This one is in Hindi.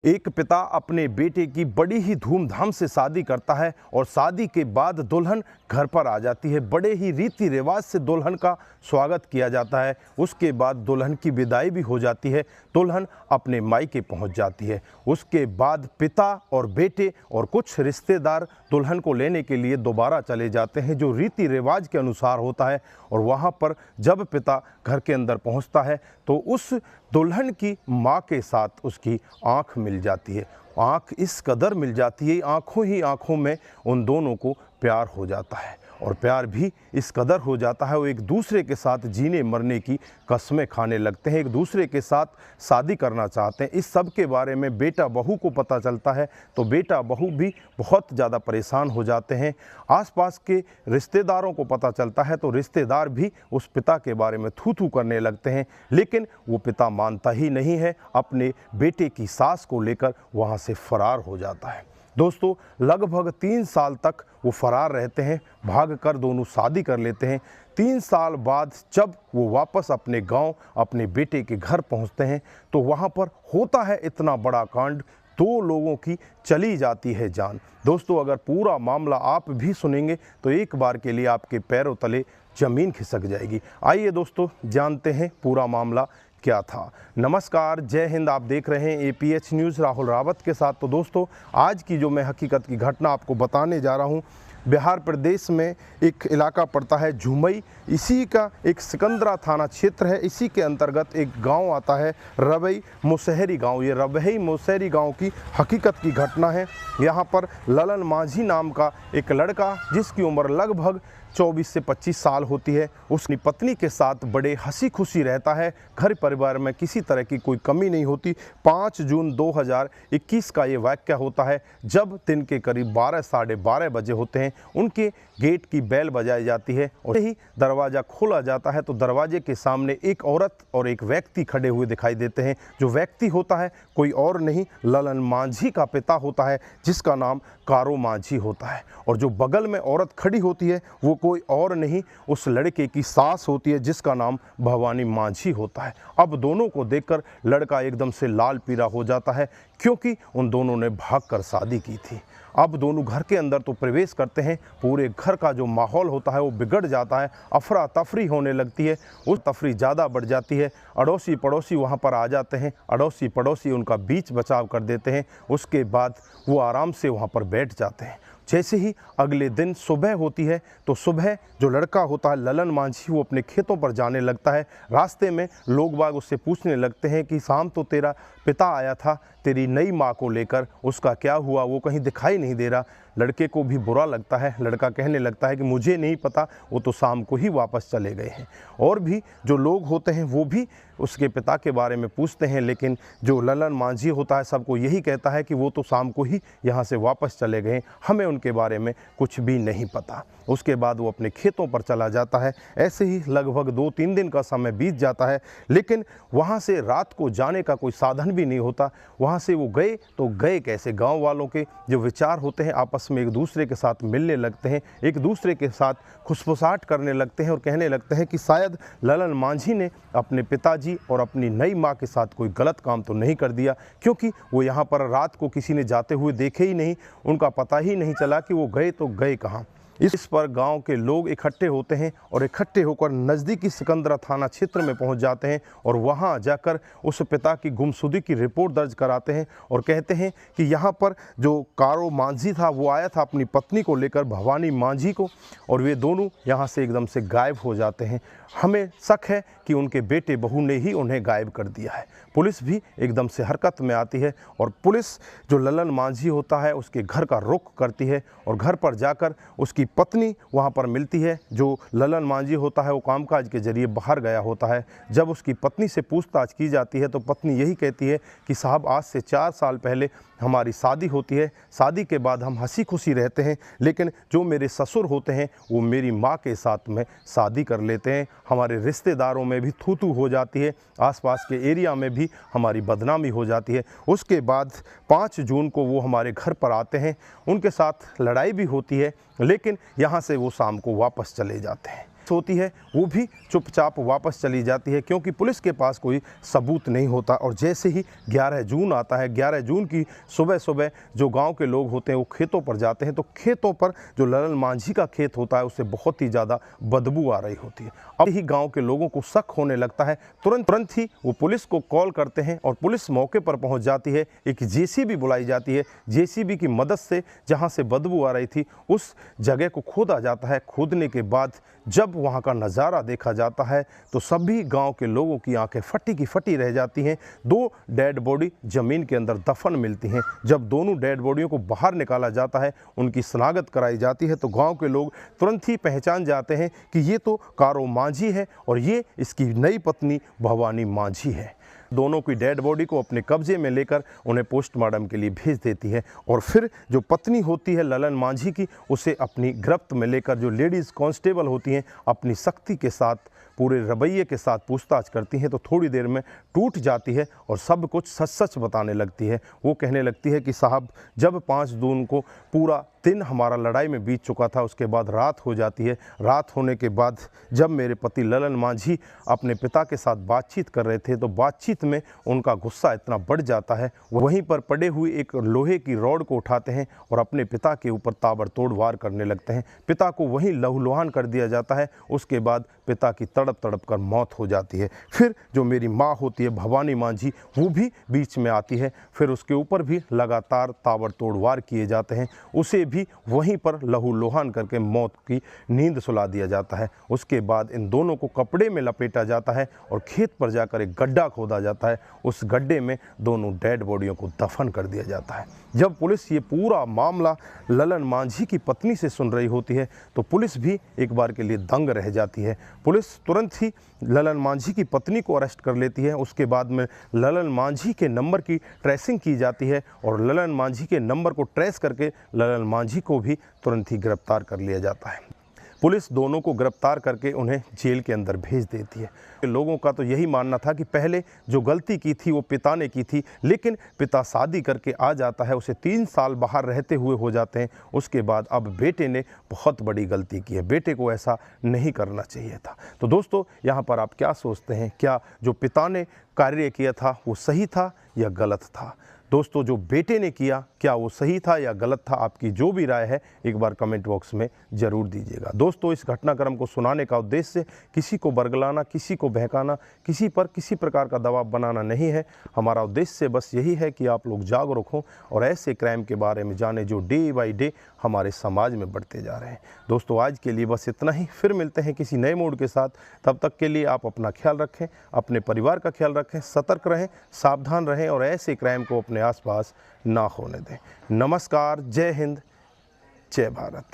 एक पिता अपने बेटे की बड़ी ही धूमधाम से शादी करता है और शादी के बाद दुल्हन घर पर आ जाती है। बड़े ही रीति रिवाज से दुल्हन का स्वागत किया जाता है। उसके बाद दुल्हन की विदाई भी हो जाती है। दुल्हन अपने मायके पहुंच जाती है। उसके बाद पिता और बेटे और कुछ रिश्तेदार दुल्हन को लेने के लिए दोबारा चले जाते हैं, जो रीति रिवाज के अनुसार होता है। और वहां पर जब पिता घर के अंदर पहुंचता है तो उस दुल्हन की माँ के साथ उसकी आंख मिल जाती है। आंख इस कदर मिल जाती है, आंखों ही आंखों में उन दोनों को प्यार हो जाता है। और प्यार भी इस कदर हो जाता है, वो एक दूसरे के साथ जीने मरने की कस्में खाने लगते हैं, एक दूसरे के साथ शादी करना चाहते हैं। इस सब के बारे में बेटा बहू को पता चलता है तो बेटा बहू भी बहुत ज़्यादा परेशान हो जाते हैं। आसपास के रिश्तेदारों को पता चलता है तो रिश्तेदार भी उस पिता के बारे में थू थू करने लगते हैं, लेकिन वो पिता मानता ही नहीं है। अपने बेटे की सास को लेकर वहाँ से फरार हो जाता है। दोस्तों, लगभग 3 साल तक वो फरार रहते हैं। भागकर दोनों शादी कर लेते हैं। 3 साल बाद जब वो वापस अपने गांव अपने बेटे के घर पहुंचते हैं तो वहां पर होता है इतना बड़ा कांड, 2 लोगों की चली जाती है जान। दोस्तों, अगर पूरा मामला आप भी सुनेंगे तो एक बार के लिए आपके पैरों तले ज़मीन खिसक जाएगी। आइए दोस्तों, जानते हैं पूरा मामला क्या था। नमस्कार, जय हिंद। आप देख रहे हैं APH न्यूज़ राहुल रावत के साथ। तो दोस्तों, आज की जो मैं हकीकत की घटना आपको बताने जा रहा हूं, बिहार प्रदेश में एक इलाका पड़ता है झुमई, इसी का एक सिकंदरा थाना क्षेत्र है। इसी के अंतर्गत एक गांव आता है रवई मुसहरी गांव। ये रवई मुसहरी गांव की हकीकत की घटना है। यहां पर ललन माझी नाम का एक लड़का, जिसकी उम्र लगभग 24 से 25 साल होती है, उसकी पत्नी के साथ बड़े हंसी खुशी रहता है। घर परिवार में किसी तरह की कोई कमी नहीं होती। 5 जून 2021 का ये वाक़या होता है, जब दिन के करीब 12 साढ़े 12 बजे होते हैं। उनके गेट की बेल बजाई जाती है और ही दरवाज़ा खोला जाता है तो दरवाजे के सामने एक औरत और एक व्यक्ति खड़े हुए दिखाई देते हैं। जो व्यक्ति होता है कोई और नहीं, ललन माझी का पिता होता है, जिसका नाम कारो माझी होता है। और जो बगल में औरत खड़ी होती है वो कोई और नहीं, उस लड़के की सास होती है, जिसका नाम भवानी माझी होता है। अब दोनों को देखकर लड़का एकदम से लाल पीला हो जाता है, क्योंकि उन दोनों ने भागकर शादी की थी। अब दोनों घर के अंदर तो प्रवेश करते हैं। पूरे घर का जो माहौल होता है वो बिगड़ जाता है, अफरा तफरी होने लगती है। उस तफरी ज़्यादा बढ़ जाती है। अड़ोसी पड़ोसी वहाँ पर आ जाते हैं। अड़ोसी पड़ोसी उनका बीच बचाव कर देते हैं। उसके बाद वो आराम से वहाँ पर बैठ जाते हैं। जैसे ही अगले दिन सुबह होती है तो सुबह जो लड़का होता है ललन माझी, वो अपने खेतों पर जाने लगता है। रास्ते में लोग बाग उससे पूछने लगते हैं कि शाम तो तेरा पिता आया था तेरी नई माँ को लेकर, उसका क्या हुआ, वो कहीं दिखाई नहीं दे रहा। लड़के को भी बुरा लगता है। लड़का कहने लगता है कि मुझे नहीं पता, वो तो शाम को ही वापस चले गए हैं। और भी जो लोग होते हैं वो भी उसके पिता के बारे में पूछते हैं, लेकिन जो ललन माझी होता है सबको यही कहता है कि वो तो शाम को ही यहाँ से वापस चले गए, हमें उनके बारे में कुछ भी नहीं पता। उसके बाद वो अपने खेतों पर चला जाता है। ऐसे ही लगभग 2-3 दिन का समय बीत जाता है, लेकिन वहाँ से रात को जाने का कोई साधन भी नहीं होता। वहाँ से वो गए तो गए कैसे? गांव वालों के जो विचार होते हैं आपस में एक दूसरे के साथ मिलने लगते हैं, एक दूसरे के साथ खुसफुसाहट करने लगते हैं और कहने लगते हैं कि शायद ललन माझी ने अपने पिताजी और अपनी नई माँ के साथ कोई गलत काम तो नहीं कर दिया, क्योंकि वो यहाँ पर रात को किसी ने जाते हुए देखे ही नहीं। उनका पता ही नहीं चला कि वो गए तो गए कहाँ। इस पर गांव के लोग इकट्ठे होते हैं और इकट्ठे होकर नज़दीकी सिकंदरा थाना क्षेत्र में पहुंच जाते हैं और वहां जाकर उस पिता की गुमशुदगी की रिपोर्ट दर्ज कराते हैं और कहते हैं कि यहां पर जो कारो माझी था वो आया था अपनी पत्नी को लेकर, भवानी माझी को, और वे दोनों यहां से एकदम से गायब हो जाते हैं। हमें शक है कि उनके बेटे बहू ने ही उन्हें गायब कर दिया है। पुलिस भी एकदम से हरकत में आती है और पुलिस जो ललन माझी होता है उसके घर का रुख करती है और घर पर जाकर उसकी पत्नी वहाँ पर मिलती है। जो ललन माझी होता है वो कामकाज के जरिए बाहर गया होता है। जब उसकी पत्नी से पूछताछ की जाती है तो पत्नी यही कहती है कि साहब, आज से 4 साल पहले हमारी शादी होती है। शादी के बाद हम हंसी खुशी रहते हैं, लेकिन जो मेरे ससुर होते हैं वो मेरी माँ के साथ में शादी कर लेते हैं। हमारे रिश्तेदारों में भी थू थू हो जाती है, आसपास के एरिया में भी हमारी बदनामी हो जाती है। उसके बाद 5 जून को वो हमारे घर पर आते हैं। उनके साथ लड़ाई भी होती है, लेकिन यहाँ से वो शाम को वापस चले जाते हैं। पुलिस होती है वो भी चुपचाप वापस चली जाती है, क्योंकि पुलिस के पास कोई सबूत नहीं होता। और जैसे ही 11 जून आता है, 11 जून की सुबह सुबह जो गांव के लोग होते हैं वो खेतों पर जाते हैं, तो खेतों पर जो ललन मांझी का खेत होता है उससे बहुत ही ज़्यादा बदबू आ रही होती है। अब ही गांव के लोगों को शक होने लगता है। तुरंत ही वो पुलिस को कॉल करते हैं और पुलिस मौके पर पहुंच जाती है। एक जेसीबी बुलाई जाती है। जेसीबी की मदद से जहां से बदबू आ रही थी उस जगह को खोदा जाता है। खोदने के बाद जब वहां का नज़ारा देखा जाता है तो सभी गांव के लोगों की आंखें फटी की फटी रह जाती हैं। 2 डेड बॉडी ज़मीन के अंदर दफन मिलती हैं। जब दोनों डेड बॉडियों को बाहर निकाला जाता है, उनकी शनाख्त कराई जाती है, तो गांव के लोग तुरंत ही पहचान जाते हैं कि ये तो कारो मांझी है और ये इसकी नई पत्नी भवानी मांझी है। दोनों की डेड बॉडी को अपने कब्जे में लेकर उन्हें पोस्टमार्टम के लिए भेज देती है और फिर जो पत्नी होती है ललन मांझी की, उसे अपनी गिरफ्त में लेकर जो लेडीज़ कांस्टेबल होती हैं अपनी सख्ती के साथ, पूरे रवैये के साथ पूछताछ करती हैं, तो थोड़ी देर में टूट जाती है और सब कुछ सच सच बताने लगती है। वो कहने लगती है कि साहब, जब 5 जून को पूरा दिन हमारा लड़ाई में बीत चुका था, उसके बाद रात हो जाती है। रात होने के बाद जब मेरे पति ललन मांझी अपने पिता के साथ बातचीत कर रहे थे, तो बातचीत में उनका गुस्सा इतना बढ़ जाता है, वहीं पर पड़े हुए एक लोहे की रॉड को उठाते हैं और अपने पिता के ऊपर ताबड़तोड़ वार करने लगते हैं। पिता को वहीं लहूलुहान कर दिया जाता है। उसके बाद पिता की तड़प तड़प कर मौत हो जाती है। फिर जो मेरी माँ होती है भवानी मांझी, वो भी बीच में आती है। फिर उसके ऊपर भी लगातार ताबड़तोड़ वार किए जाते हैं। उसे भी वहीं पर लहूलुहान करके मौत की नींद सुला दिया जाता है। उसके बाद इन दोनों को कपड़े में लपेटा जाता है और खेत पर जाकर एक गड्ढा खोदा जाता है। उस गड्ढे में दोनों डेड बॉडियों को दफन कर दिया जाता है। जब पुलिस ये पूरा मामला ललन मांझी की पत्नी से सुन रही होती है तो पुलिस भी एक बार के लिए दंग रह जाती है। पुलिस तुरंत ही ललन मांझी की पत्नी को अरेस्ट कर लेती है। उसके बाद में ललन मांझी के नंबर की ट्रेसिंग की जाती है और ललन मांझी के नंबर को ट्रेस करके ललन मांझी को भी तुरंत ही गिरफ्तार कर लिया जाता है। पुलिस दोनों को गिरफ्तार करके उन्हें जेल के अंदर भेज देती है। लोगों का तो यही मानना था कि पहले जो गलती की थी वो पिता ने की थी, लेकिन पिता शादी करके आ जाता है, उसे 3 साल बाहर रहते हुए हो जाते हैं। उसके बाद अब बेटे ने बहुत बड़ी गलती की है, बेटे को ऐसा नहीं करना चाहिए था। तो दोस्तों, यहाँ पर आप क्या सोचते हैं, क्या जो पिता ने कार्य किया था वो सही था या गलत था? दोस्तों, जो बेटे ने किया क्या वो सही था या गलत था? आपकी जो भी राय है एक बार कमेंट बॉक्स में ज़रूर दीजिएगा। दोस्तों, इस घटनाक्रम को सुनाने का उद्देश्य किसी को बरगलाना, किसी को बहकाना, किसी पर किसी प्रकार का दबाव बनाना नहीं है। हमारा उद्देश्य बस यही है कि आप लोग जागरूक हों और ऐसे क्राइम के बारे में जानें जो डे बाई डे हमारे समाज में बढ़ते जा रहे हैं। दोस्तों, आज के लिए बस इतना ही। फिर मिलते हैं किसी नए मूड के साथ। तब तक के लिए आप अपना ख्याल रखें, अपने परिवार का ख्याल रखें, सतर्क रहें, सावधान रहें और ऐसे क्राइम को अपने आसपास ना होने दें। नमस्कार, जय हिंद, जय भारत।